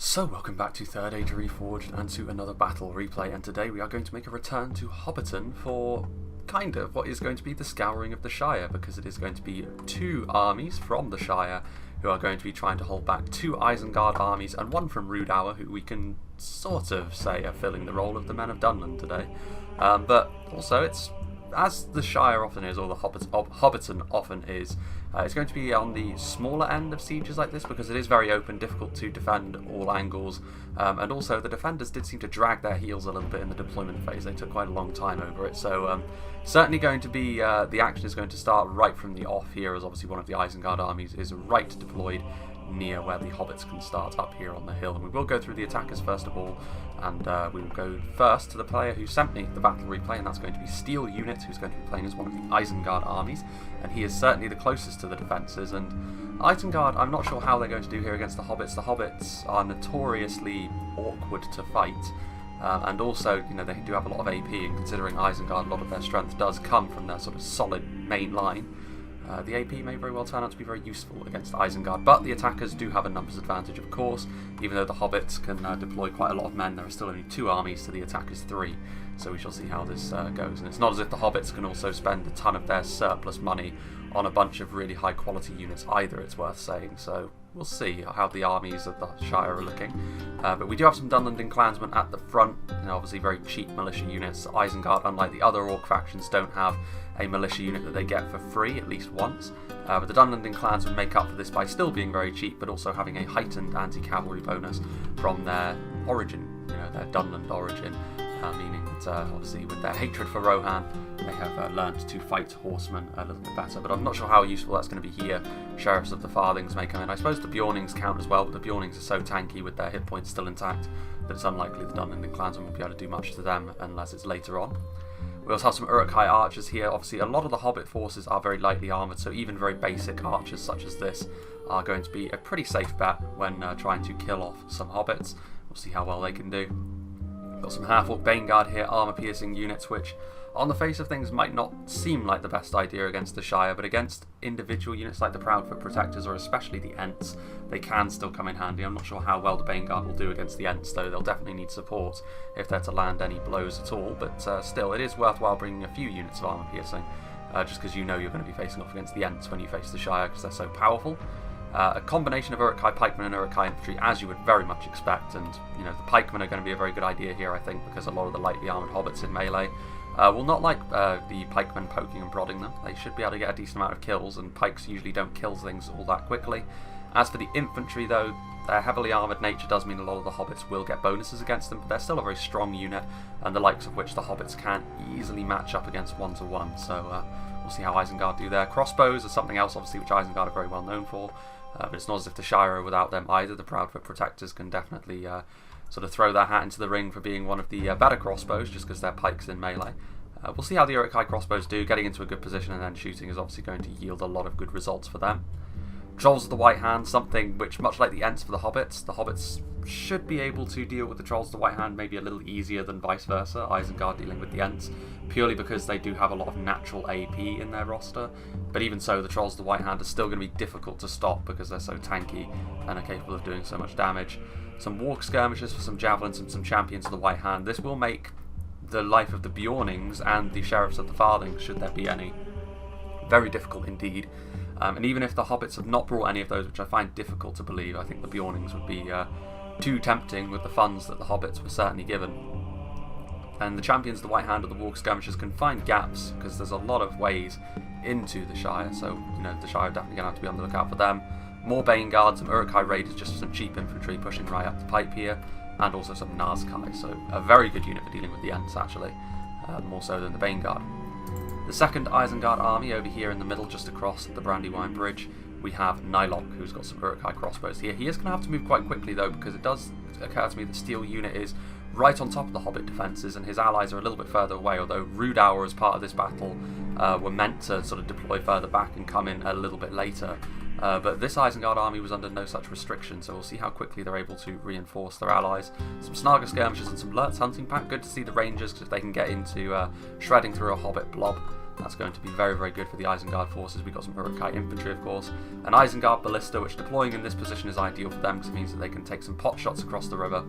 So welcome back to Third Age Reforged and to another battle replay, and today we are going to make a return to Hobbiton for kind of what is going to be the Scouring of the Shire, because it is going to be two armies from the Shire who are going to be trying to hold back two Isengard armies and one from Rudour, who we can sort of say are filling the role of the Men of Dunland today. But also it's, as the Shire often is, or the Hobbiton often is, it's going to be on the smaller end of sieges like this because it is very open, difficult to defend all angles, and also the defenders did seem to drag their heels a little bit in the deployment phase. They took quite a long time over it, so certainly going to be, the action is going to start right from the off here, as obviously one of the Isengard armies is right deployed near where the hobbits can start up here on the hill. And we will go through the attackers first of all, and we will go first to the player who sent me the battle replay, and that's going to be Steel Unit, who's going to be playing as one of the Isengard armies, and he is certainly the closest to the defences. And Isengard, I'm not sure how they're going to do here against the hobbits. The hobbits are notoriously awkward to fight, and also, you know, they do have a lot of AP, and considering Isengard, a lot of their strength does come from their sort of solid main line. The AP may very well turn out to be very useful against Isengard, but the attackers do have a numbers advantage, of course. Even though the hobbits can deploy quite a lot of men, there are still only two armies to the attackers' three, so we shall see how this goes. And it's not as if the hobbits can also spend a ton of their surplus money on a bunch of really high quality units either, it's worth saying, so we'll see how the armies of the Shire are looking. But we do have some Dunlanding clansmen at the front, you know, obviously very cheap militia units. Isengard, unlike the other Orc factions, don't have a militia unit that they get for free at least once. But the Dunlanding clansmen make up for this by still being very cheap, but also having a heightened anti-cavalry bonus from their origin, you know, their Dunland origin. Meaning that obviously with their hatred for Rohan, they have learned to fight horsemen a little bit better. But I'm not sure how useful that's going to be here. Sheriffs of the Farthings may come in. I suppose the Bjornings count as well, but the Bjornings are so tanky with their hit points still intact that it's unlikely the Dunlanding clansmen will be able to do much to them unless it's later on. We also have some Uruk-hai archers here. Obviously a lot of the Hobbit forces are very lightly armoured, so even very basic archers such as this are going to be a pretty safe bet when trying to kill off some Hobbits. We'll see how well they can do. Got some half-orc Baneguard here, armour-piercing units, which on the face of things might not seem like the best idea against the Shire, but against individual units like the Proudfoot Protectors, or especially the Ents, they can still come in handy. I'm not sure how well the Baneguard will do against the Ents, though. They'll definitely need support if they're to land any blows at all, but still, it is worthwhile bringing a few units of armour-piercing, just because you know you're going to be facing off against the Ents when you face the Shire, because they're so powerful. A combination of Uruk-hai pikemen and Uruk-hai infantry, as you would very much expect, and you know the pikemen are going to be a very good idea here, I think, because a lot of the lightly armoured hobbits in melee will not like the pikemen poking and prodding them. They should be able to get a decent amount of kills, and pikes usually don't kill things all that quickly. As for the infantry, though, their heavily armoured nature does mean a lot of the hobbits will get bonuses against them, but they're still a very strong unit, and the likes of which the hobbits can't easily match up against one-to-one, so we'll see how Isengard do there. Crossbows are something else, obviously, which Isengard are very well known for. But it's not as if the Shire are without them either. The Proudfoot Protectors can definitely sort of throw their hat into the ring for being one of the better crossbows, just because they're pikes in melee. We'll see how the Uruk-hai crossbows do. Getting into a good position and then shooting is obviously going to yield a lot of good results for them. Trolls of the White Hand, something which, much like the Ents for the Hobbits should be able to deal with the Trolls of the White Hand maybe a little easier than vice versa, Isengard dealing with the Ents, purely because they do have a lot of natural AP in their roster. But even so, the Trolls of the White Hand are still going to be difficult to stop because they're so tanky and are capable of doing so much damage. Some Warg Skirmishers for some Javelins and some Champions of the White Hand. This will make the life of the Bjornings and the Sheriffs of the Farthings, should there be any, very difficult indeed. And even if the Hobbits have not brought any of those, which I find difficult to believe, I think the Bjornings would be too tempting with the funds that the Hobbits were certainly given. And the Champions of the White Hand or the Warg Skirmishers can find gaps, because there's a lot of ways into the Shire, so you know the Shire are definitely going to have to be on the lookout for them. More Baneguard, some Uruk-hai Raiders, just some cheap infantry pushing right up the pipe here, and also some Nazkai, so a very good unit for dealing with the Ents actually, more so than the Baneguard. The second Isengard army over here in the middle, just across the Brandywine Bridge, we have Nylok, who's got some Uruk-hai crossbows here. He is going to have to move quite quickly though, because it does occur to me that Steel Unit is right on top of the Hobbit defences, and his allies are a little bit further away, although Rudour, as part of this battle, were meant to sort of deploy further back and come in a little bit later. But this Isengard army was under no such restriction, so we'll see how quickly they're able to reinforce their allies. Some Snaga Skirmishers and some Lurtz Hunting Pack. Good to see the Rangers, because if they can get into shredding through a Hobbit blob, That's going to be very, very good for the Isengard forces. We've got some Uruk-hai infantry, of course. An Isengard ballista, which deploying in this position is ideal for them because it means that they can take some pot shots across the river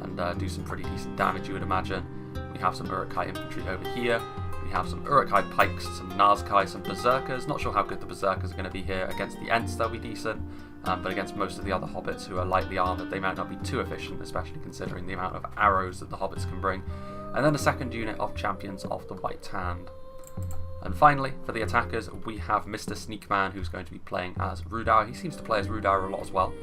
and do some pretty decent damage, you would imagine. We have some Uruk-hai infantry over here. We have some Uruk-hai pikes, some Nazkai, some Berserkers. Not sure how good the Berserkers are going to be here. Against the Ents, they'll be decent. But against most of the other hobbits who are lightly armoured, they might not be too efficient, especially considering the amount of arrows that the hobbits can bring. And then a second unit of Champions of the White Hand. And finally, for the attackers, we have Mr. Sneakman, who's going to be playing as Rudar. He seems to play as Rudar a lot as well.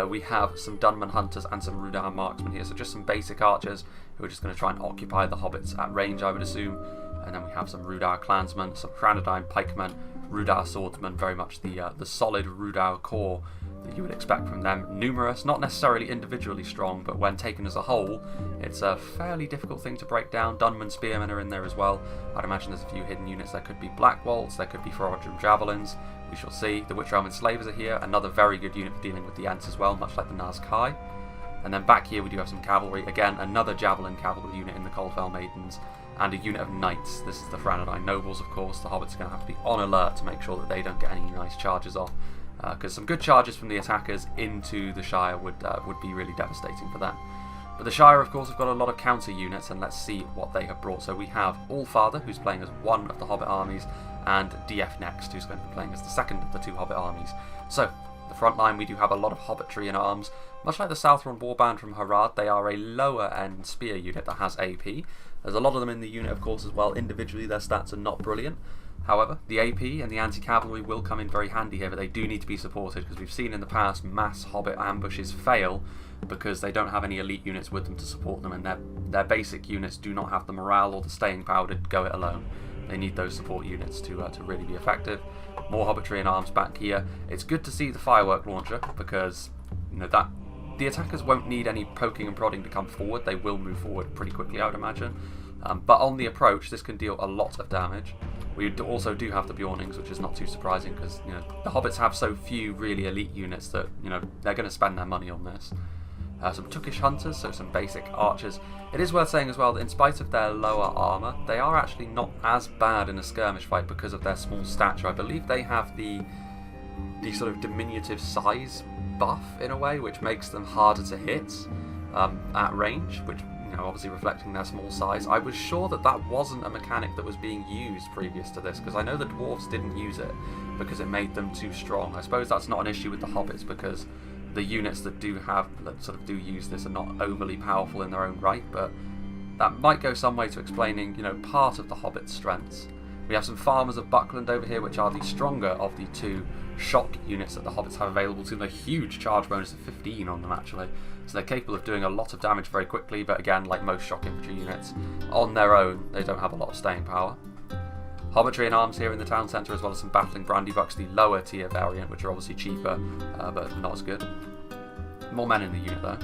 We have some Dunman Hunters and some Rudar Marksmen here, so just some basic archers who are just going to try and occupy the hobbits at range, I would assume. And then we have some Rudar Clansmen, some Cranodyne Pikemen, Rudar Swordsmen, very much the solid Rudar core that you would expect from them. Numerous, not necessarily individually strong, but when taken as a whole, it's a fairly difficult thing to break down. Dunman Spearmen are in there as well. I'd imagine there's a few hidden units. There could be Black Waltz, there could be Ferocious Javelins. We shall see. The Witch Elm Enslavers are here, another very good unit for dealing with the Ents as well, much like the Nazkai. And then back here we do have some cavalry. Again, another Javelin cavalry unit in the Coldfell Maidens, and a unit of Knights. This is the Franodine Nobles, of course. The hobbits are going to have to be on alert to make sure that they don't get any nice charges off, because some good charges from the attackers into the Shire would be really devastating for them. But the Shire, of course, have got a lot of counter units, and let's see what they have brought. So we have Allfather, who's playing as one of the Hobbit armies, and DF Next, who's going to be playing as the second of the two Hobbit armies. So, the front line, we do have a lot of Hobbitry in arms. Much like the Southron Warband from Harad, they are a lower-end spear unit that has AP. There's a lot of them in the unit, of course, as well. Individually, their stats are not brilliant. However, the AP and the anti-cavalry will come in very handy here, but they do need to be supported, because we've seen in the past mass Hobbit ambushes fail because they don't have any elite units with them to support them, and their basic units do not have the morale or the staying power to go it alone. They need those support units to really be effective. More Hobbitry in arms back here. It's good to see the firework launcher, because that the attackers won't need any poking and prodding to come forward. They will move forward pretty quickly, I would imagine. But on the approach, this can deal a lot of damage. We also do have the Bjornings, which is not too surprising, because the hobbits have so few really elite units that they're going to spend their money on this. Some Tookish Hunters, so some basic archers. It is worth saying as well that in spite of their lower armour, they are actually not as bad in a skirmish fight because of their small stature. I believe they have the sort of diminutive size buff in a way, which makes them harder to hit at range, which obviously reflecting their small size. I was sure that wasn't a mechanic that was being used previous to this, because I know the dwarves didn't use it because it made them too strong. I suppose that's not an issue with the hobbits, because the units that do use this are not overly powerful in their own right, but that might go some way to explaining part of the hobbit's strengths. We have some Farmers of Buckland over here, which are the stronger of the two shock units that the hobbits have available to them. A huge charge bonus of 15 on them, actually. So they're capable of doing a lot of damage very quickly, but again, like most shock infantry units, on their own, they don't have a lot of staying power. Hobbitry in arms here in the town centre, as well as some Battling Brandybucks, the lower tier variant, which are obviously cheaper, but not as good. More men in the unit though.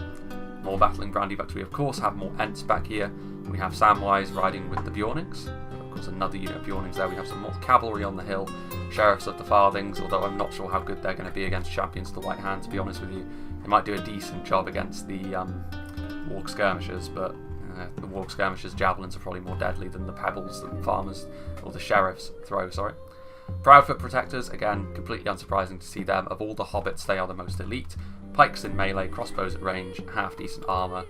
More Battling Brandybucks. We of course have more Ents back here. We have Samwise riding with the Bjornings. Of course, another unit of Bjornings there. We have some more cavalry on the hill. Sheriffs of the Farthings, although I'm not sure how good they're going to be against Champions of the White Hand, to be honest with you. They might do a decent job against the Warg Skirmishers, but the Warg Skirmishers' javelins are probably more deadly than the pebbles that farmers, or the sheriffs, throw, sorry. Proudfoot Protectors, again, completely unsurprising to see them. Of all the hobbits, they are the most elite. Pikes in melee, crossbows at range, half decent armour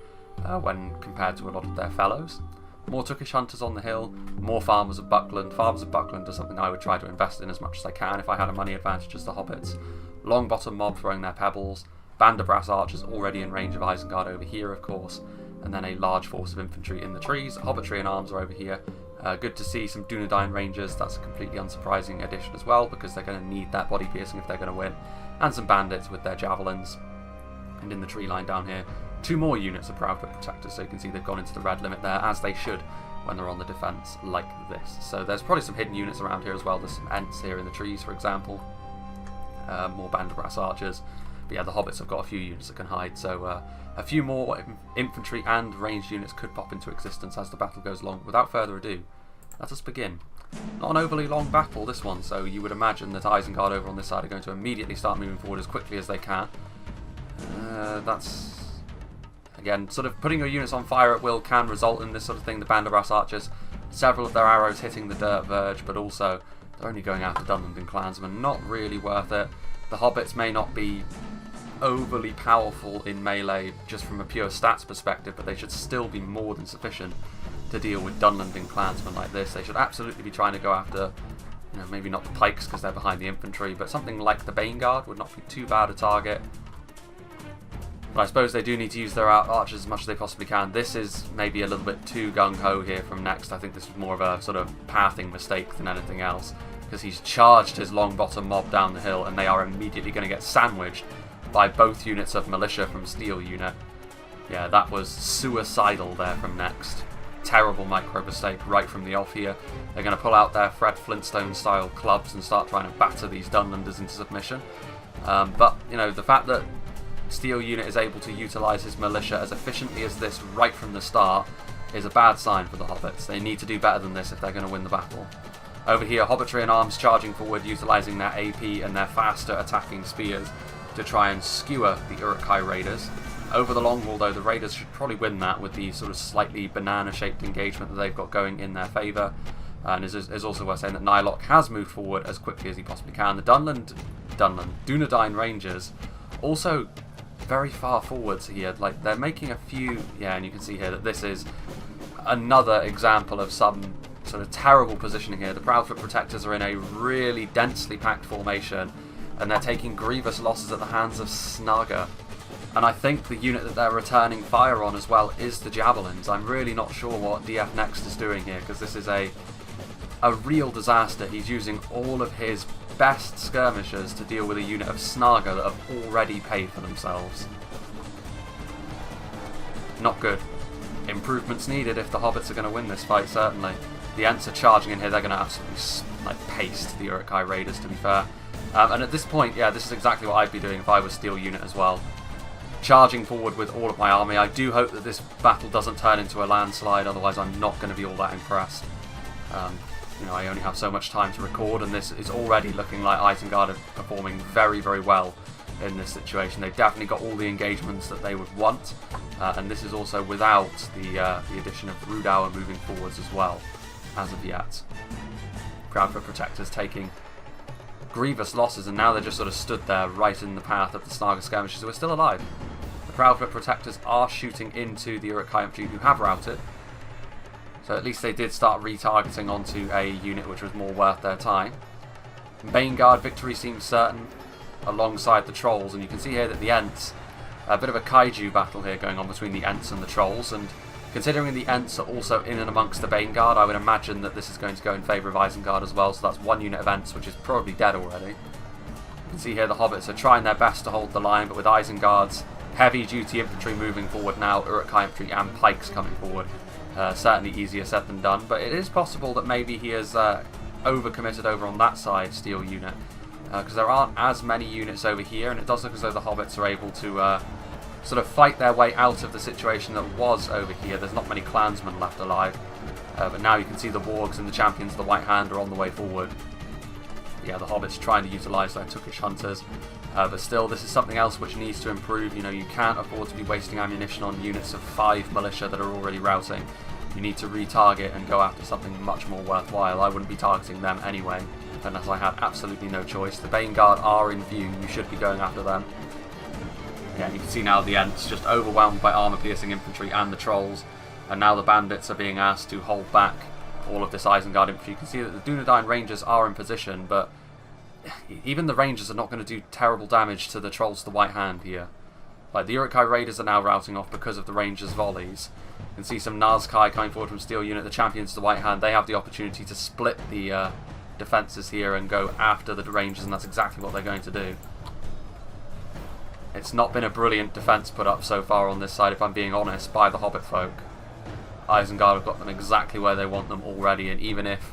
when compared to a lot of their fellows. More Tookish Hunters on the hill, more Farmers of Buckland. Farmers of Buckland are something I would try to invest in as much as I can if I had a money advantage as the hobbits. Longbottom Mob throwing their pebbles. Banderbrass archers already in range of Isengard over here, of course. And then a large force of infantry in the trees. Hobbitry and arms are over here. Good to see some Dunedain Rangers. That's a completely unsurprising addition as well, because they're going to need that body piercing if they're going to win. And some bandits with their javelins. And in the tree line down here, two more units of Proudfoot Protectors, so you can see they've gone into the red limit there, as they should when they're on the defence like this. So there's probably some hidden units around here as well. There's some Ents here in the trees, for example. More Banderbrass archers. But yeah, the hobbits have got a few units that can hide, so a few more infantry and ranged units could pop into existence as the battle goes along. Without further ado, let us begin. Not an overly long battle, this one, so you would imagine that Isengard over on this side are going to immediately start moving forward as quickly as they can. That's, again, sort of putting your units on fire at will can result in this sort of thing. The Banderbrass archers several of their arrows hitting the dirt verge, but also they're only going after Dunlendon clansmen. Not really worth it. The hobbits may not be overly powerful in melee just from a pure stats perspective, but they should still be more than sufficient to deal with Dunlendon clansmen like this. They should absolutely be trying to go after, you know, maybe not the pikes because they're behind the infantry, but something like the Bane Guard would not be too bad a target. But I suppose they do need to use their archers as much as they possibly can. This is maybe a little bit too gung-ho here from Next. I think this was more of a sort of pathing mistake than anything else, because he's charged his Longbottom mob down the hill and they are immediately going to get sandwiched by both units of militia from Steel unit. Yeah, that was suicidal there from Next. Terrible micro mistake right from the off here. They're going to pull out their Fred Flintstone style clubs and start trying to batter these Dunlenders into submission. But, you know, the fact that Steel unit is able to utilise his militia as efficiently as this right from the start is a bad sign for the hobbits. They need to do better than this if they're going to win the battle. Over here, hobbitry and arms charging forward, utilising their AP and their faster attacking spears to try and skewer the Uruk-hai raiders. Over the long haul though, the raiders should probably win that with the sort of slightly banana shaped engagement that they've got going in their favour. And it's also worth saying that Nylock has moved forward as quickly as he possibly can. The Dunedain Rangers also very far forwards here. Like, they're making a few, yeah, and you can see here that this is another example of some sort of terrible positioning here. The Proudfoot Protectors are in a really densely packed formation and they're taking grievous losses at the hands of Snugger. And I think the unit that they're returning fire on as well is the Javelins. I'm really not sure what DF Next is doing here, because this is a real disaster. He's using all of his best skirmishers to deal with a unit of Snarga that have already paid for themselves. Not good. Improvements needed if the hobbits are going to win this fight, certainly. The Ents are charging in here. They're going to absolutely paste the Uruk-hai raiders, to be fair. And at this point, yeah, this is exactly what I'd be doing if I was Steel unit as well. Charging forward with all of my army. I do hope that this battle doesn't turn into a landslide, otherwise I'm not going to be all that impressed. You know, I only have so much time to record, and this is already looking like Isengard are performing very, very well in this situation. They've definitely got all the engagements that they would want, and this is also without the addition of Rudauer moving forwards as well, as of yet. Proudfoot Protectors taking grievous losses, and now they're just sort of stood there right in the path of the Snarga skirmishers who are still alive. The Proudfoot Protectors are shooting into the Uruk-hai infantry who have routed, so at least they did start retargeting onto a unit which was more worth their time. Bane Guard victory seems certain alongside the Trolls, and you can see here that the Ents, a bit of a kaiju battle here going on between the Ents and the Trolls, and considering the Ents are also in and amongst the Bane Guard, I would imagine that this is going to go in favour of Isengard as well, so that's one unit of Ents which is probably dead already. You can see here the hobbits are trying their best to hold the line, but with Isengard's heavy duty infantry moving forward now, Uruk-hai infantry and pikes coming forward, certainly easier said than done, but it is possible that maybe he has overcommitted over on that side, Steel unit, because there aren't as many units over here, and it does look as though the hobbits are able to sort of fight their way out of the situation that was over here. There's not many clansmen left alive, but now you can see the wargs and the champions of the White Hand are on the way forward. Yeah, the hobbits trying to utilise their Tookish hunters, but still, this is something else which needs to improve. You know, you can't afford to be wasting ammunition on units of 5 militia that are already routing. You need to retarget and go after something much more worthwhile. I wouldn't be targeting them anyway, unless I had absolutely no choice. The Bane Guard are in view, you should be going after them. Yeah, you can see now the Ents just overwhelmed by armour-piercing infantry and the Trolls, and now the Bandits are being asked to hold back all of this Isengard infantry. You can see that the Dunedain Rangers are in position, but even the Rangers are not going to do terrible damage to the Trolls of the White Hand here. Like, the Uruk-hai Raiders are now routing off because of the Rangers' volleys. You can see some Nazkai coming forward from Steel unit. The Champions of the White Hand, they have the opportunity to split the defences here and go after the Rangers, and that's exactly what they're going to do. It's not been a brilliant defence put up so far on this side, if I'm being honest, by the Hobbit folk. Isengard have got them exactly where they want them already, and even if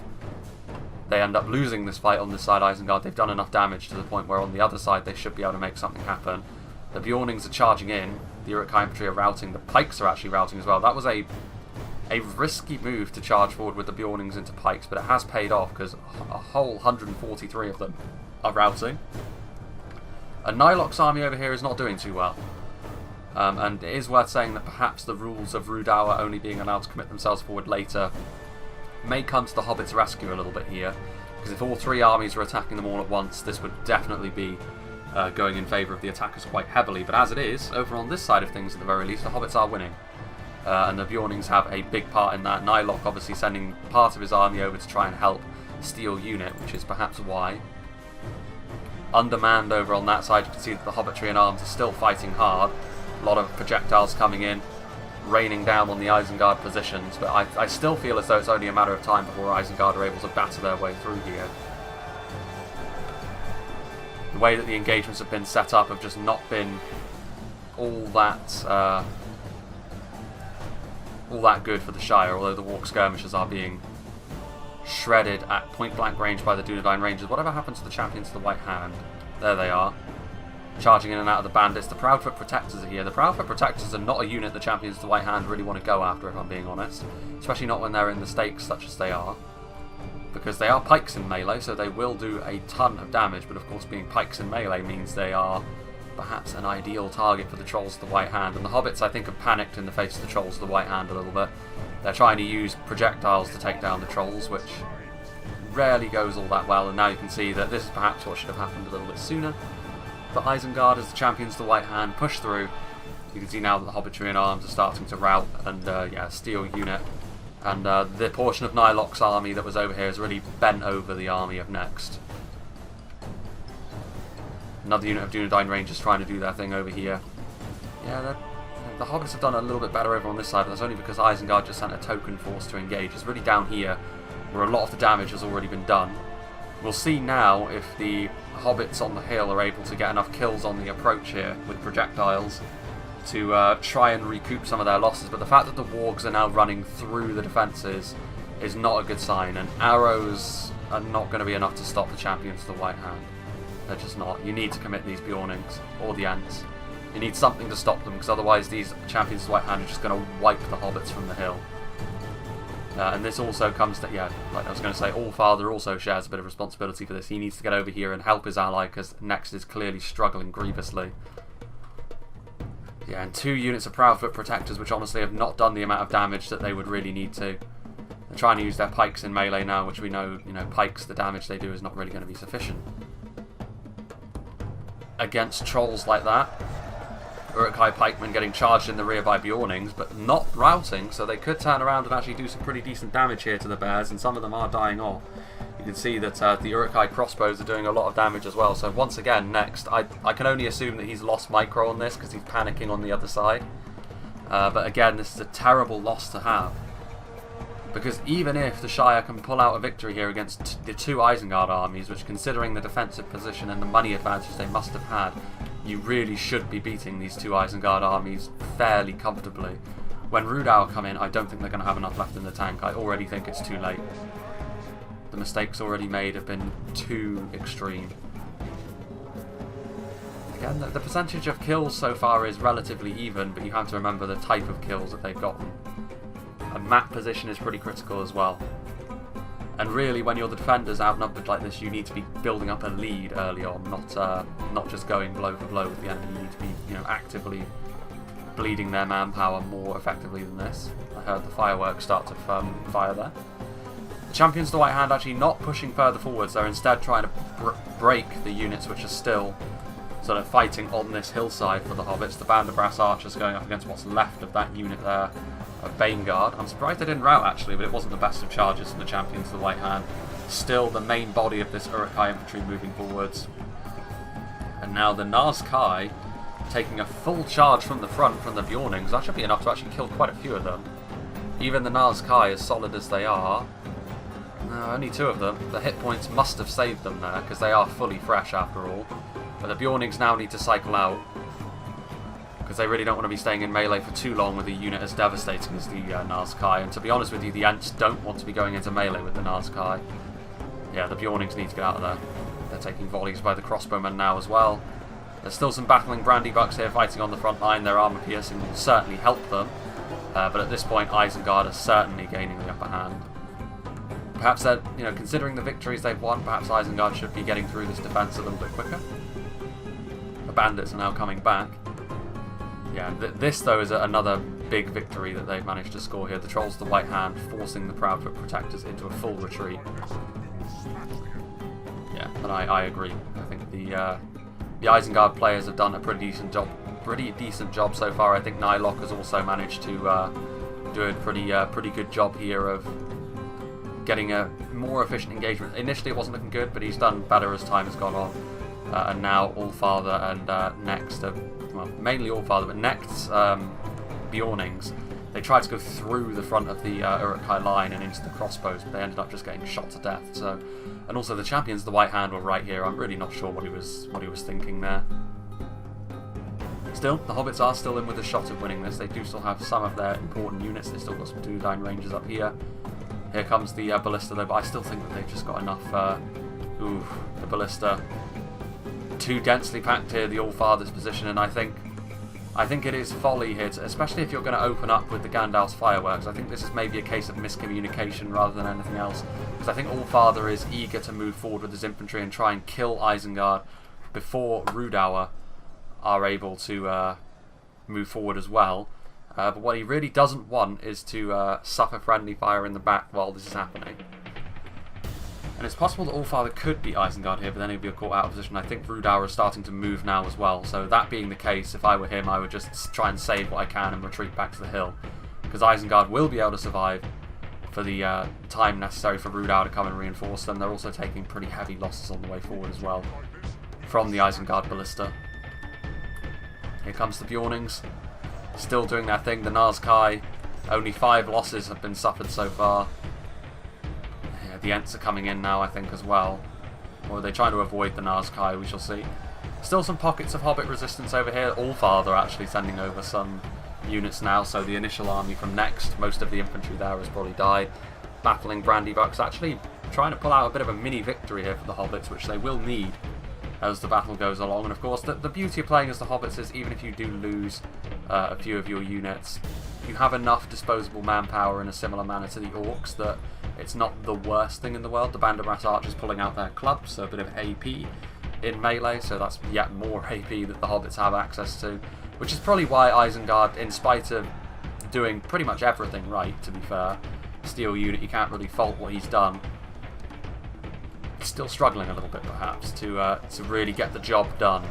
they end up losing this fight on this side, Isengard, they've done enough damage to the point where on the other side they should be able to make something happen. The Bjornings are charging in, the Uruk-hai infantry are routing, the Pikes are actually routing as well. That was a risky move to charge forward with the Bjornings into Pikes, but it has paid off because a whole 143 of them are routing. And Nylock's army over here is not doing too well. And it is worth saying that perhaps the rules of Rudauer only being allowed to commit themselves forward later may come to the Hobbits' rescue a little bit here, because if all three armies were attacking them all at once, this would definitely be going in favour of the attackers quite heavily. But as it is, over on this side of things at the very least, the Hobbits are winning. And the Bjornings have a big part in that. Nylok obviously sending part of his army over to try and help Steel Unit, which is perhaps why. Undermanned over on that side, you can see that the Hobbitry and arms are still fighting hard. A lot of projectiles coming in, raining down on the Isengard positions, but I still feel as though it's only a matter of time before Isengard are able to batter their way through here. The way that the engagements have been set up have just not been all that good for the Shire, although the Walk Skirmishers are being shredded at point-blank range by the Dunedain Rangers. Whatever happened to the champions of the White Hand? There they are. Charging in and out of the bandits. The Proudfoot Protectors are here. The Proudfoot Protectors are not a unit the champions of the White Hand really want to go after, if I'm being honest. Especially not when they're in the stakes such as they are. Because they are pikes in melee, so they will do a ton of damage, but of course being pikes in melee means they are perhaps an ideal target for the Trolls of the White Hand. And the Hobbits, I think, have panicked in the face of the Trolls of the White Hand a little bit. They're trying to use projectiles to take down the Trolls, which rarely goes all that well, and now you can see that this is perhaps what should have happened a little bit sooner. But Isengard, as the champions of the White Hand, push through. You can see now that the Hobbitry and arms are starting to rout, and yeah, Steel Unit. And the portion of Nylok's army that was over here has really bent over the army of Next. Another unit of Dunedain Rangers trying to do their thing over here. Yeah, the Hobbits have done a little bit better over on this side, but that's only because Isengard just sent a token force to engage. It's really down here where a lot of the damage has already been done. We'll see now if the Hobbits on the hill are able to get enough kills on the approach here with projectiles to try and recoup some of their losses. But the fact that the Wargs are now running through the defences is not a good sign, and arrows are not going to be enough to stop the champions of the White Hand. They're just not. You need to commit these Bjornings, or the Ents. You need something to stop them, because otherwise these champions of the White Hand are just going to wipe the Hobbits from the hill. And this also comes to, yeah, like I was going to say, Allfather also shares a bit of responsibility for this. He needs to get over here and help his ally, because Next is clearly struggling grievously. Yeah, and 2 units of Proudfoot Protectors, which honestly have not done the amount of damage that they would really need to. They're trying to use their pikes in melee now, which we know, pikes, the damage they do is not really going to be sufficient against Trolls like that. Uruk-hai pikemen getting charged in the rear by Bjornings, but not routing, so they could turn around and actually do some pretty decent damage here to the bears, and some of them are dying off. You can see that the Uruk-hai crossbows are doing a lot of damage as well, so once again, Next, I can only assume that he's lost micro on this because he's panicking on the other side. But again, this is a terrible loss to have. Because even if the Shire can pull out a victory here against the 2 Isengard armies, which considering the defensive position and the money advantage they must have had, you really should be beating these 2 Isengard armies fairly comfortably. When Rudau come in, I don't think they're going to have enough left in the tank. I already think it's too late. The mistakes already made have been too extreme. Again, the percentage of kills so far is relatively even, but you have to remember the type of kills that they've gotten. And map position is pretty critical as well. And really, when you're the defenders outnumbered like this, you need to be building up a lead early on, not just going blow for blow with the enemy. You need to be, actively bleeding their manpower more effectively than this. I heard the fireworks start to fire there. The champions of the White Hand actually not pushing further forwards. They're instead trying to break the units which are still sort of fighting on this hillside for the Hobbits. The Band of Brass Archers going up against what's left of that unit there of Baneguard. I'm surprised they didn't rout actually, but it wasn't the best of charges from the champions of the White Hand. Still the main body of this Uruk-hai infantry moving forwards. And now the Nazkai taking a full charge from the front from the Bjornings. That should be enough to actually kill quite a few of them. Even the Nazkai, as solid as they are, no, only 2 of them. The hit points must have saved them there, because they are fully fresh after all. But the Bjornings now need to cycle out, because they really don't want to be staying in melee for too long with a unit as devastating as the Nazkai. And to be honest with you, the Ents don't want to be going into melee with the Nazkai. Yeah, the Bjornings need to get out of there. They're taking volleys by the crossbowmen now as well. There's still some battling Brandybucks here fighting on the front line. Their armour piercing will certainly help them. But at this point, Isengard are certainly gaining the upper hand. Perhaps they're, considering the victories they've won, perhaps Isengard should be getting through this defence a little bit quicker. The bandits are now coming back. yeah, this though is another big victory that they've managed to score here. The Trolls of the White Hand forcing the Proudfoot Protectors into a full retreat. Yeah, and I agree. I think the Isengard players have done a pretty decent job so far. I think Nylock has also managed to do a pretty good job here of getting a more efficient engagement. Initially it wasn't looking good, but he's done better as time has gone on. And now Allfather and Next, well, mainly Allfather, but Next Bjornings, they tried to go through the front of the Uruk-hai line and into the crossbows, but they ended up just getting shot to death. So, and also the champions of the White Hand were right here. I'm really not sure what he was thinking there. Still, the Hobbits are still in with a shot at winning this. They do still have some of their important units. They've still got some Dunedain Rangers up here. Here comes the Ballista though, but I still think that they've just got enough. The Ballista too densely packed here, the Allfather's position, and I think it is folly here, especially if you're going to open up with the Gandalf's fireworks. I think this is maybe a case of miscommunication rather than anything else, because I think Allfather is eager to move forward with his infantry and try and kill Isengard before Rudauer are able to move forward as well. But what he really doesn't want is to suffer friendly fire in the back while this is happening. And it's possible that Allfather could beat Isengard here, but then he'd be caught out of position. I think Rudauer is starting to move now as well. So that being the case, if I were him, I would just try and save what I can and retreat back to the hill. Because Isengard will be able to survive for the time necessary for Rudauer to come and reinforce them. They're also taking pretty heavy losses on the way forward as well from the Isengard Ballista. Here comes the Bjornings, still doing their thing. The Nazkai, only 5 losses have been suffered so far. The Ents are coming in now, I think, as well. Or are they trying to avoid the Nazkai? We shall see. Still some pockets of Hobbit resistance over here. Allfather actually sending over some units now, so the initial army from Next, most of the infantry there has probably died. Battling Brandybucks, actually trying to pull out a bit of a mini victory here for the Hobbits, which they will need as the battle goes along. And of course, the beauty of playing as the Hobbits is even if you do lose a few of your units, you have enough disposable manpower in a similar manner to the Orcs that it's not the worst thing in the world. The Banderbrass Archers pulling out their clubs, so a bit of AP in melee, so that's yet more AP that the Hobbits have access to, which is probably why Isengard, in spite of doing pretty much everything right, to be fair, Steel Unit, you can't really fault what he's done, still struggling a little bit perhaps to really get the job done.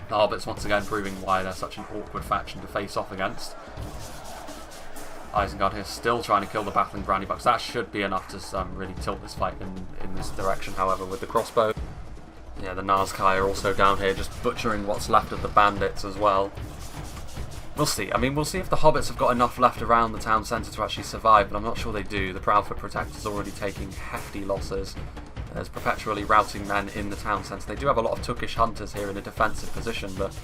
The Hobbits once again proving why they're such an awkward faction to face off against. Isengard here still trying to kill the battling Brandybucks. That should be enough to really tilt this fight in this direction, however, with the crossbow. Yeah, the Nazkai are also down here just butchering what's left of the bandits as well. We'll see. I mean, we'll see if the Hobbits have got enough left around the town centre to actually survive, but I'm not sure they do. The Proudfoot Protectors already taking hefty losses. There's perpetually routing men in the town centre. They do have a lot of Tookish hunters here in a defensive position, but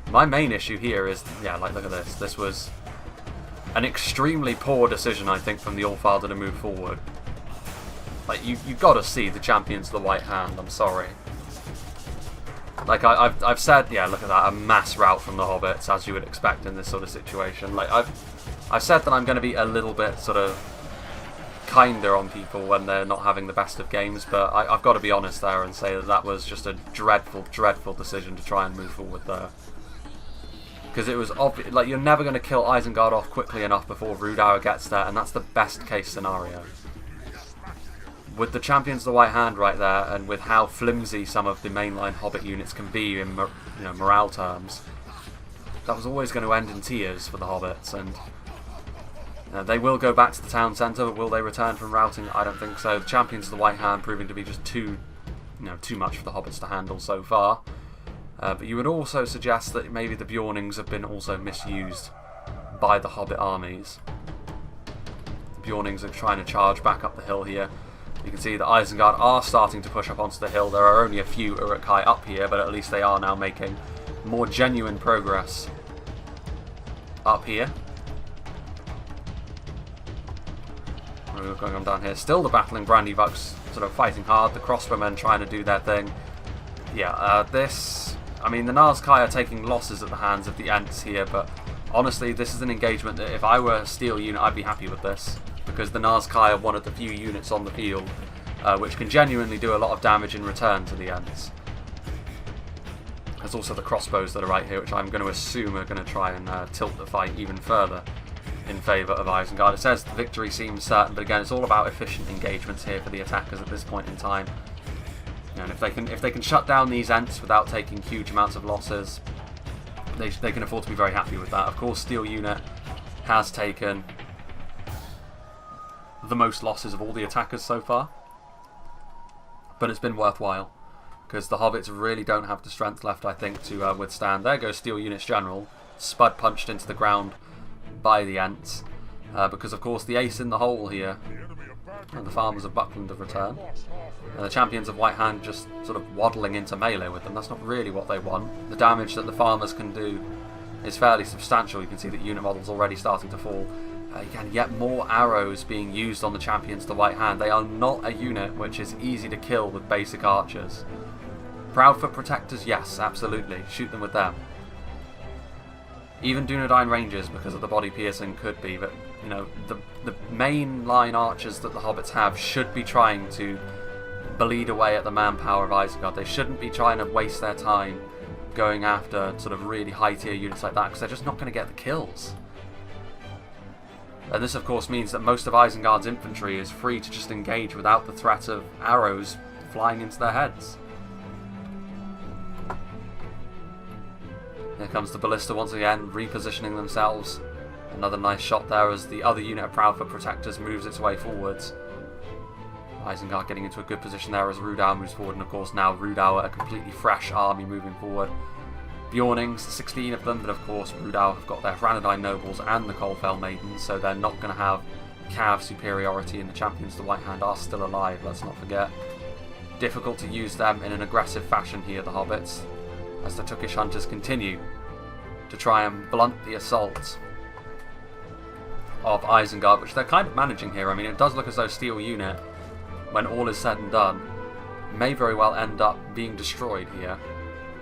my main issue here is, yeah, like, look at this. This was an extremely poor decision, I think, from the Allfather to move forward. Like, you've got to see the champions of the White Hand, I'm sorry. Like, I've said, yeah, look at that, a mass rout from the Hobbits, as you would expect in this sort of situation. Like, I've said that I'm going to be a little bit sort of kinder on people when they're not having the best of games, but I've got to be honest there and say that that was just a dreadful, dreadful decision to try and move forward there. Because it was obvious, like, you're never going to kill Isengard off quickly enough before Rudauer gets there, and that's the best case scenario. With the champions of the White Hand right there, and with how flimsy some of the mainline Hobbit units can be in morale terms, that was always going to end in tears for the Hobbits. And they will go back to the town centre, but will they return from routing? I don't think so. The champions of the White Hand proving to be just too much for the Hobbits to handle so far. But you would also suggest that maybe the Bjornings have been also misused by the Hobbit armies. The Bjornings are trying to charge back up the hill here. You can see that Isengard are starting to push up onto the hill. There are only a few Uruk-hai up here, but at least they are now making more genuine progress up here. We're going on down here. Still the battling Brandybucks sort of fighting hard. The crossbowmen trying to do their thing. Yeah, this... I mean, the Nazkai are taking losses at the hands of the Ents here, but honestly, this is an engagement that if I were a Steel unit, I'd be happy with this. Because the Nazkai are one of the few units on the field which can genuinely do a lot of damage in return to the Ents. There's also the crossbows that are right here, which I'm going to assume are going to try and tilt the fight even further in favour of Isengard. It says the victory seems certain, but again, it's all about efficient engagements here for the attackers at this point in time. And if they can shut down these Ents without taking huge amounts of losses, they can afford to be very happy with that. Of course, Steel Unit has taken the most losses of all the attackers so far, but it's been worthwhile, because the Hobbits really don't have the strength left, I think, to withstand. There goes Steel Unit's general, spud punched into the ground by the Ents, because of course the ace in the hole here, and the farmers of Buckland have returned, and the champions of White Hand just sort of waddling into melee with them. That's not really what they want. The damage that the farmers can do is fairly substantial. You can see that unit models already starting to fall. Again, yet more arrows being used on the champions of the White Hand. They are not a unit which is easy to kill with basic archers. Proudfoot Protectors, yes, absolutely. Shoot them with them. Even Dunedain Rangers, because of the body piercing, could be, but you know, the main line archers that the Hobbits have should be trying to bleed away at the manpower of Isengard. They shouldn't be trying to waste their time going after sort of really high tier units like that, because they're just not going to get the kills. And this of course means that most of Isengard's infantry is free to just engage without the threat of arrows flying into their heads. Here comes the Ballista once again, repositioning themselves. Another nice shot there as the other unit of Proudfoot Protectors moves its way forwards. Isengard getting into a good position there as Rudauer moves forward, and of course now Rudauer, a completely fresh army moving forward. Bjornings, 16 of them, but of course Rudauer have got their Ranadine Nobles and the Coalfell Maidens, so they're not going to have cav superiority, and the champions of the White Hand are still alive, let's not forget. Difficult to use them in an aggressive fashion here, the Hobbits, as the Tookish Hunters continue to try and blunt the assault of Isengard, which they're kind of managing here. I mean, it does look as though Steel Unit, when all is said and done, may very well end up being destroyed here,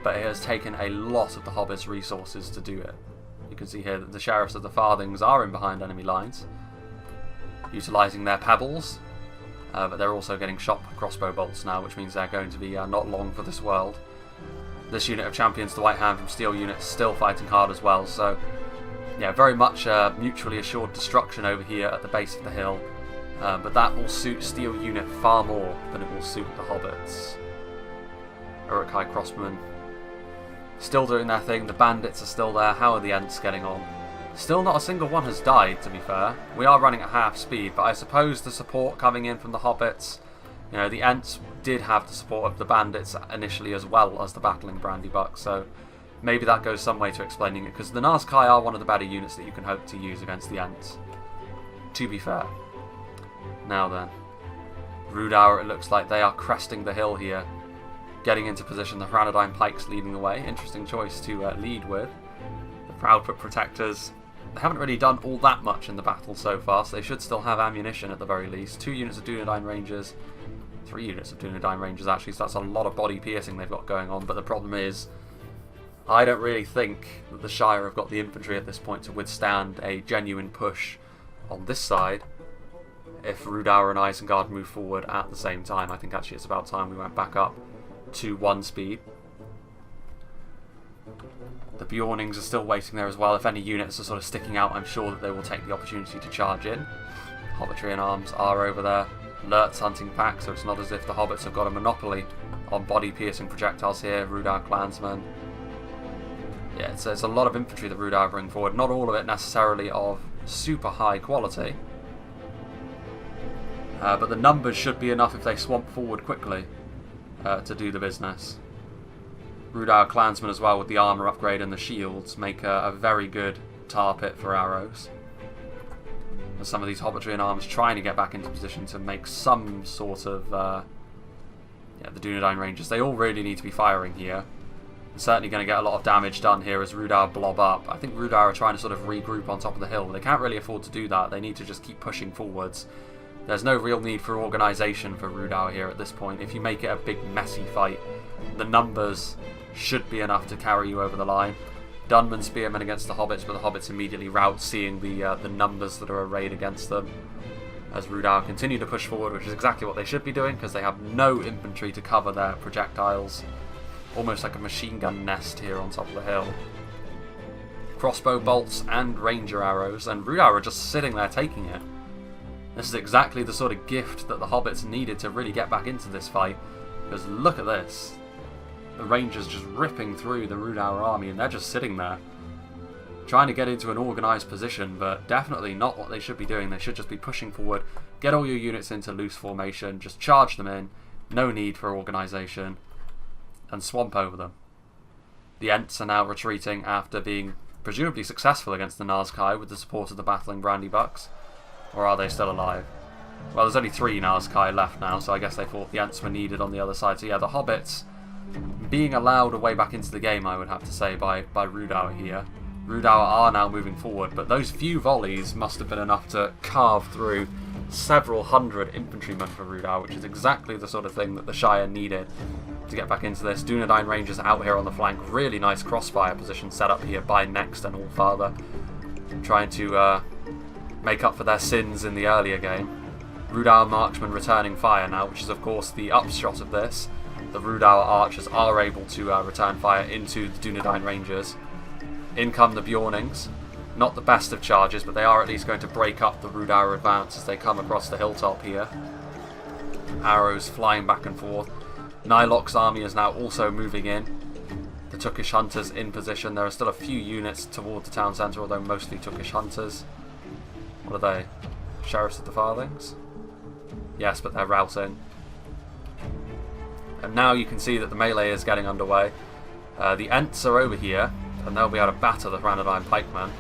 but it has taken a lot of the Hobbits' resources to do it. You can see here that the Sheriffs of the Farthings are in behind enemy lines, utilising their pebbles, but they're also getting shot with crossbow bolts now, which means they're going to be not long for this world. This unit of champions, the White Hand from Steel Unit, still fighting hard as well, so yeah, very much mutually assured destruction over here at the base of the hill, but that will suit Steel Unit far more than it will suit the Hobbits. Uruk-hai Crossbowmen still doing their thing, the bandits are still there. How are the Ents getting on? Still not a single one has died, to be fair. We are running at half speed, but I suppose the support coming in from the Hobbits, you know, the Ents did have the support of the bandits initially as well as the battling Brandybuck, so maybe that goes some way to explaining it, because the Nazkai are one of the better units that you can hope to use against the Ents, to be fair. Now then, Rudauer, it looks like they are cresting the hill here, getting into position. The Ranadine Pikes leading the way. Interesting choice to lead with. The Proudfoot Protectors, they haven't really done all that much in the battle so far, so they should still have ammunition at the very least. 2 units of Dunedain Rangers, 3 units of Dunedain Rangers actually, so that's a lot of body piercing they've got going on, but the problem is, I don't really think that the Shire have got the infantry at this point to withstand a genuine push on this side if Rudauer and Isengard move forward at the same time. I think actually it's about time we went back up to 1 speed. The Bjornings are still waiting there as well. If any units are sort of sticking out, I'm sure that they will take the opportunity to charge in. Hobbitry and Arms are over there. Lurt's hunting pack, so it's not as if the Hobbits have got a monopoly on body-piercing projectiles here. Rudauer Clansmen. Yeah, it's a lot of infantry that Rudauer bring forward. Not all of it necessarily of super high quality. But the numbers should be enough if they swamp forward quickly to do the business. Rudauer Clansmen as well, with the armour upgrade and the shields, make a very good tar pit for arrows. As some of these Hobbitry and Arms trying to get back into position to make some sort of... yeah, the Dunedain Rangers, they all really need to be firing here. They're certainly going to get a lot of damage done here as Rudauer blob up. I think Rudauer are trying to sort of regroup on top of the hill. They can't really afford to do that. They need to just keep pushing forwards. There's no real need for organisation for Rudauer here at this point. If you make it a big messy fight, the numbers should be enough to carry you over the line. Dunman Spearmen against the Hobbits, but the Hobbits immediately rout, seeing the numbers that are arrayed against them. As Rudauer continue to push forward, which is exactly what they should be doing, because they have no infantry to cover their projectiles. almost like a machine gun nest here on top of the hill. Crossbow bolts and ranger arrows, and Rudauer are just sitting there taking it. This is exactly the sort of gift that the hobbits needed to really get back into this fight, because look at this. The rangers just ripping through the Rudauer army, and they're just sitting there, trying to get into an organised position, but definitely not what they should be doing. They should just be pushing forward, get all your units into loose formation, just charge them in, no need for organisation, and swamp over them. The Ents are now retreating after being presumably successful against the Nazkai with the support of the battling Brandybucks. Or are they still alive? Well, there's only 3 Nazkai left now, so I guess they thought the Ents were needed on the other side. So yeah, the hobbits being allowed a way back into the game, I would have to say, by Rudauer here. Rudauer are now moving forward, but those few volleys must have been enough to carve through several hundred infantrymen for Rudauer, which is exactly the sort of thing that the Shire needed to get back into this. Dunedain Rangers out here on the flank. Really nice crossfire position set up here by Next and Allfather, trying to make up for their sins in the earlier game. Rudauer Marksmen returning fire now, which is of course the upshot of this. The Rudauer Archers are able to return fire into the Dunedain Rangers. In come the Bjornings. Not the best of charges, but they are at least going to break up the Rudauer advance as they come across the hilltop here. Arrows flying back and forth. Nylok's army is now also moving in. The Tookish Hunters in position. There are still a few units toward the town centre, although mostly Tookish Hunters. What are they? Sheriffs of the Farthings? Yes, but they're routing. And now you can see that the melee is getting underway. The Ents are over here, and they'll be able to batter the Ranadine pikemen.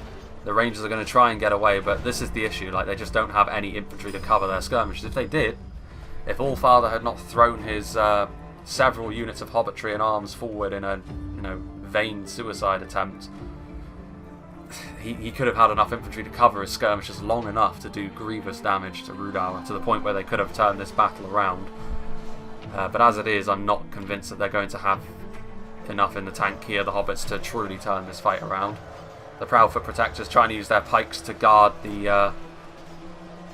The Rangers are going to try and get away, but this is the issue. Like, they just don't have any infantry to cover their skirmishes. If they did, if Allfather had not thrown his several units of hobbitry and arms forward in a vain suicide attempt, he could have had enough infantry to cover his skirmishes long enough to do grievous damage to Rudauer, to the point where they could have turned this battle around. But as it is, I'm not convinced that they're going to have enough in the tank here, the hobbits, to truly turn this fight around. The Proudfoot Protectors trying to use their pikes to guard the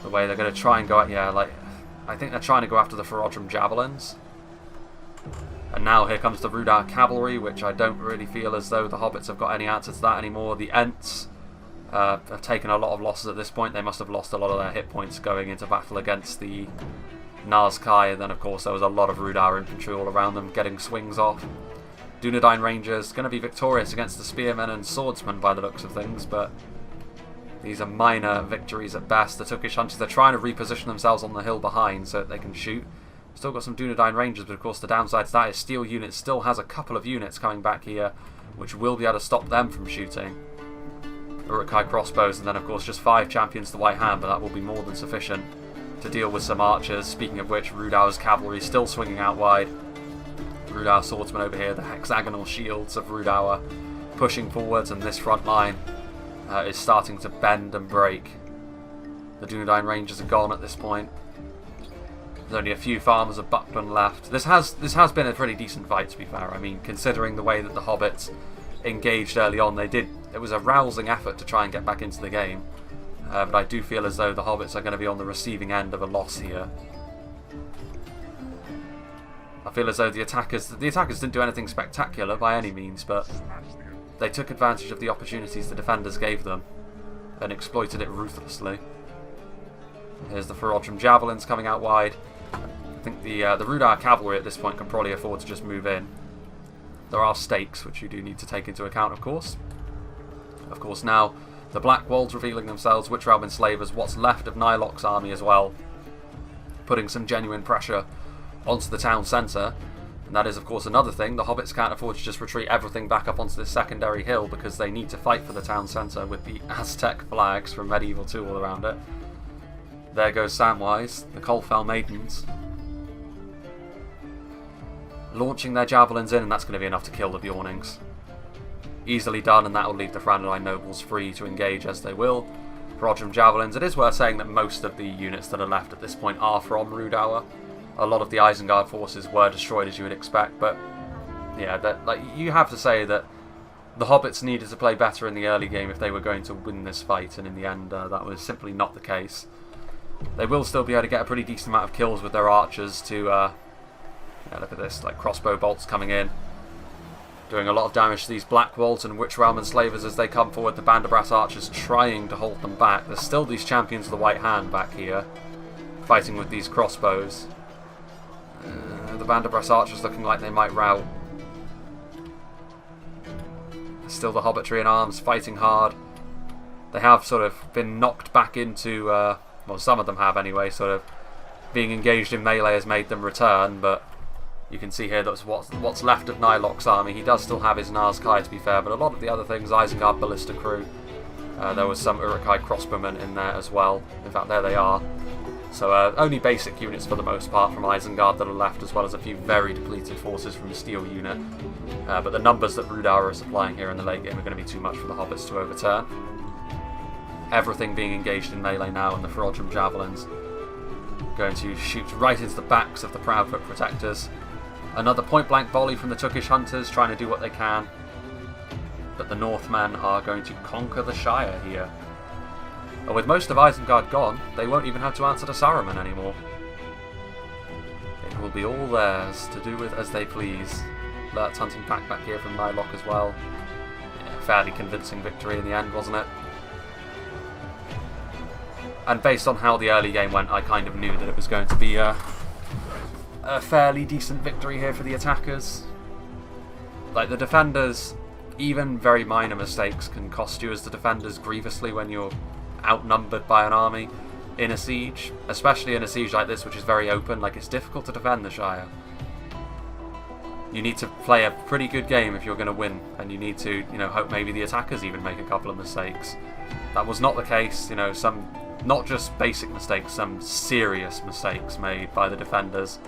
way they're going to try and go at. Yeah, like, I think they're trying to go after the Reforged javelins. And now here comes the Rudauer cavalry, which I don't really feel as though the hobbits have got any answer to that anymore. The Ents have taken a lot of losses at this point. They must have lost a lot of their hit points going into battle against the Nazkai, and then of course there was a lot of Rudauer infantry all around them getting swings off. Dunedain Rangers going to be victorious against the spearmen and swordsmen by the looks of things, but these are minor victories at best. The Tookish Hunters, they're trying to reposition themselves on the hill behind so that they can shoot. Still got some Dunedain Rangers, but of course the downside to that is Steel Unit still has a couple of units coming back here, which will be able to stop them from shooting. Uruk-hai crossbows, and then of course just 5 champions to White Hand, but that will be more than sufficient to deal with some archers. Speaking of which, Rudauer's cavalry still swinging out wide. Rudauer swordsmen over here, the hexagonal shields of Rudauer pushing forwards, and this front line is starting to bend and break. The Dunedain Rangers are gone at this point. There's only a few farmers of Buckland left. This has been a pretty decent fight, to be fair. I mean, considering the way that the hobbits engaged early on, it was a rousing effort to try and get back into the game. But I do feel as though the hobbits are going to be on the receiving end of a loss here. I feel as though the attackers didn't do anything spectacular by any means, but they took advantage of the opportunities the defenders gave them and exploited it ruthlessly. Here's the Reforged javelins coming out wide. I think the Rudauer cavalry at this point can probably afford to just move in. There are stakes which you do need to take into account, of course. Of course, now the Black Wolves revealing themselves, Witch-Realm enslavers, what's left of Nylok's army as well, putting some genuine pressure onto the town centre. And that is of course another thing. The hobbits can't afford to just retreat everything back up onto this secondary hill, because they need to fight for the town centre with the Aztec flags from Medieval 2 all around it. There goes Samwise, the Colfell Maidens, launching their javelins in, and that's going to be enough to kill the Bjornings. Easily done, and that will leave the Franadine nobles free to engage as they will. Reforged javelins. It is worth saying that most of the units that are left at this point are from Rudauer. A lot of the Isengard forces were destroyed, as you would expect, but yeah, you have to say that the hobbits needed to play better in the early game if they were going to win this fight, and in the end that was simply not the case. They will still be able to get a pretty decent amount of kills with their archers to, look at this, like crossbow bolts coming in. Doing a lot of damage to these Black Walls and Witch Realm Enslavers as they come forward. The Band of Brass Archers trying to hold them back. There's still these Champions of the White Hand back here, fighting with these crossbows. The Band of Brass Archers looking like they might rout. Still the Hobbitry in arms, fighting hard. They have sort of been knocked back into, well, some of them have anyway, sort of being engaged in melee has made them return, but you can see here that's what's left of Nylok's army. He does still have his Nazkai, to be fair, but a lot of the other things, Isengard Ballista Crew, there was some Uruk-hai crossbowmen in there as well. In fact, there they are. So only basic units for the most part from Isengard that are left, as well as a few very depleted forces from the Steel unit. But the numbers that Rudara are supplying here in the late game are going to be too much for the Hobbits to overturn. Everything being engaged in melee now, and the Ferodrum Javelins going to shoot right into the backs of the Proudfoot Protectors. Another point-blank volley from the Tookish Hunters, trying to do what they can. But the Northmen are going to conquer the Shire here. And with most of Isengard gone, they won't even have to answer to Saruman anymore. It will be all theirs to do with as they please. Lurt's hunting back here from Nylok as well. Yeah, fairly convincing victory in the end, wasn't it? And based on how the early game went, I kind of knew that it was going to be a fairly decent victory here for the attackers. Like, the defenders, even very minor mistakes can cost you as the defenders grievously when you're outnumbered by an army in a siege, especially in a siege like this, which is very open. Like, it's difficult to defend the Shire. You need to play a pretty good game if you're going to win, and you need to, you know, hope maybe the attackers even make a couple of mistakes. That was not the case. You know, some not just basic mistakes, some serious mistakes made by the defenders,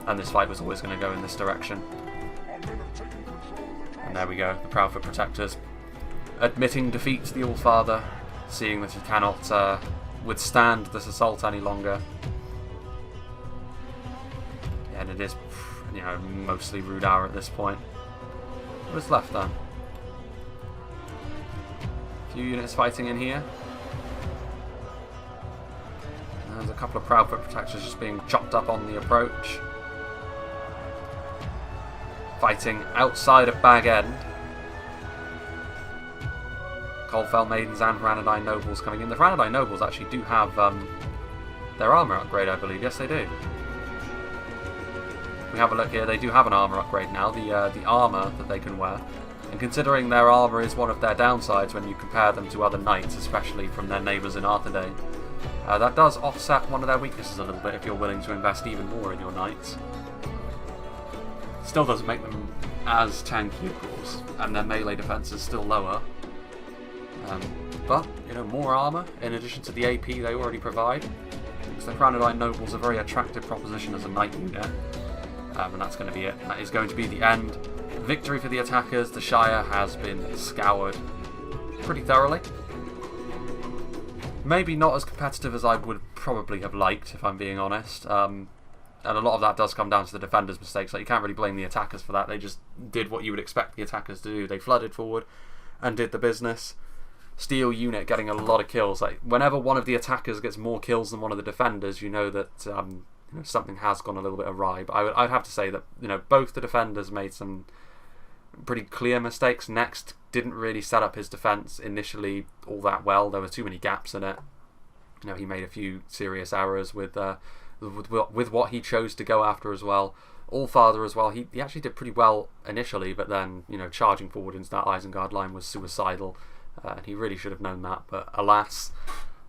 and this fight was always going to go in this direction. And there we go, the Proudfoot Protectors admitting defeat to the Allfather, seeing that he cannot withstand this assault any longer. And it is, you know, mostly Rudara at this point. What's left then? A few units fighting in here. And there's a couple of Proudfoot Protectors just being chopped up on the approach. Fighting outside of Bag End. Coldfell Maidens and Ranadine Nobles coming in. The Ranadine Nobles actually do have their armour upgrade, I believe. Yes, they do. We have a look here. They do have an armour upgrade now. The armour that they can wear. And considering their armour is one of their downsides when you compare them to other knights, especially from their neighbours in Arthedain, that does offset one of their weaknesses a little bit if you're willing to invest even more in your knights. Still doesn't make them as tanky, of course, and their melee defense is still lower. But, you know, more armour in addition to the AP they already provide. Because the Ranadine Nobles are a very attractive proposition as a knight unit. And that's going to be it. That is going to be the end. Victory for the attackers. The Shire has been scoured pretty thoroughly. Maybe not as competitive as I would probably have liked, if I'm being honest. And a lot of that does come down to the defenders' mistakes. Like, you can't really blame the attackers for that. They just did what you would expect the attackers to do. They flooded forward and did the business. Steel unit getting a lot of kills. Like, whenever one of the attackers gets more kills than one of the defenders, you know that you know, something has gone a little bit awry. But I'd have to say that, you know, both the defenders made some pretty clear mistakes. Next didn't really set up his defense initially all that well. There were too many gaps in it. You know, he made a few serious errors with what he chose to go after as well. Allfather as well. He actually did pretty well initially, but then, you know, charging forward into that Isengard line was suicidal. And he really should have known that, but alas,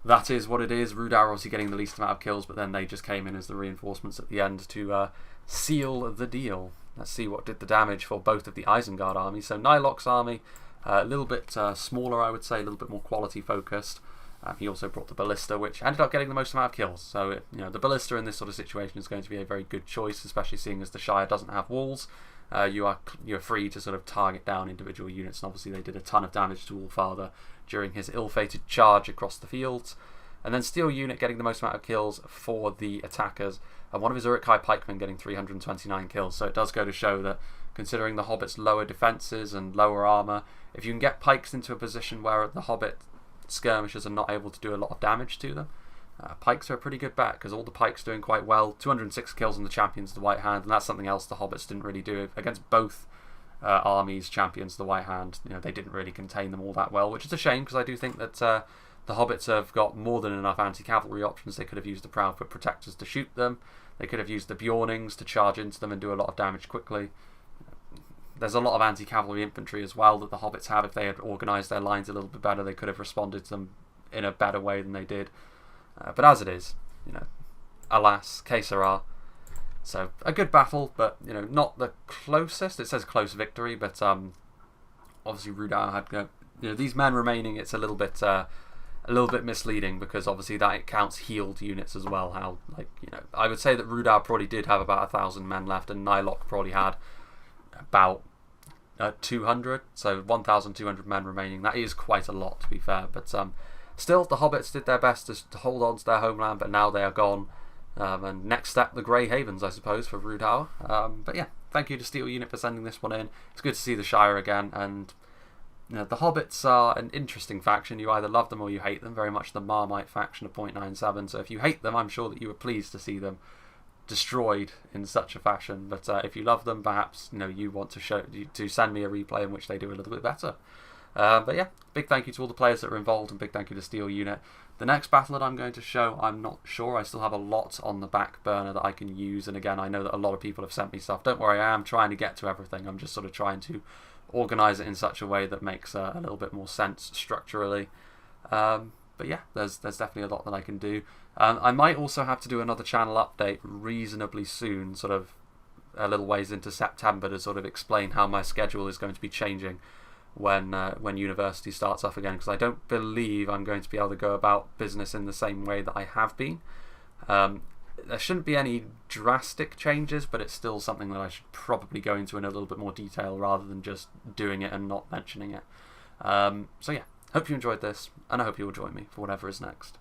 that is what it is. Rudara obviously getting the least amount of kills, but then they just came in as the reinforcements at the end to seal the deal. Let's see what did the damage for both of the Isengard armies. So Nylok's army, a little bit smaller, I would say, a little bit more quality focused. He also brought the Ballista, which ended up getting the most amount of kills. So, you know, the Ballista in this sort of situation is going to be a very good choice, especially seeing as the Shire doesn't have walls. You're free to sort of target down individual units, and obviously they did a ton of damage to Allfather during his ill-fated charge across the fields. And then Steel unit getting the most amount of kills for the attackers, and one of his Uruk-hai pikemen getting 329 kills. So it does go to show that, considering the Hobbit's lower defences and lower armour, if you can get pikes into a position where the Hobbit skirmishers are not able to do a lot of damage to them, pikes are a pretty good bet, because all the pikes doing quite well. 206 kills on the Champions of the White Hand, and that's something else the Hobbits didn't really do against both armies, champions, the White Hand, they didn't really contain them all that well, which is a shame because I do think that the Hobbits have got more than enough anti-cavalry options. They could have used the Proudfoot Protectors to shoot them. They could have used the Bjornings to charge into them and do a lot of damage quickly. There's a lot of anti-cavalry infantry as well that the Hobbits have. If they had organised their lines a little bit better, they could have responded to them in a better way than they did. But as it is, alas, que sera. So a good battle, but not the closest. It says close victory, but obviously Rudar had these men remaining. It's a little bit misleading because obviously that it counts healed units as well. How I would say that Rudar probably did have about 1,000 men left, and Nylok probably had about 200. So 1,200 men remaining. That is quite a lot, to be fair. But still, the Hobbits did their best to hold on to their homeland, but now they are gone. And next step, the Grey Havens, I suppose, for Rudar. But yeah, thank you to Steel Unit for sending this one in. It's good to see the Shire again, and the Hobbits are an interesting faction. You either love them or you hate them, very much the Marmite faction of 0.97. So if you hate them, I'm sure that you were pleased to see them destroyed in such a fashion. But if you love them, perhaps you want to send me a replay in which they do a little bit better. But yeah, big thank you to all the players that were involved, and big thank you to Steel Unit. The next battle that I'm going to show, I'm not sure. I still have a lot on the back burner that I can use, and again, I know that a lot of people have sent me stuff. Don't worry, I am trying to get to everything. I'm just sort of trying to organise it in such a way that makes a little bit more sense structurally. But yeah, there's definitely a lot that I can do. I might also have to do another channel update reasonably soon, sort of a little ways into September, to sort of explain how my schedule is going to be changing when university starts up again, because I don't believe I'm going to be able to go about business in the same way that I have been. There shouldn't be any drastic changes, but it's still something that I should probably go into in a little bit more detail rather than just doing it and not mentioning it. So yeah, hope you enjoyed this, and I hope you'll join me for whatever is next.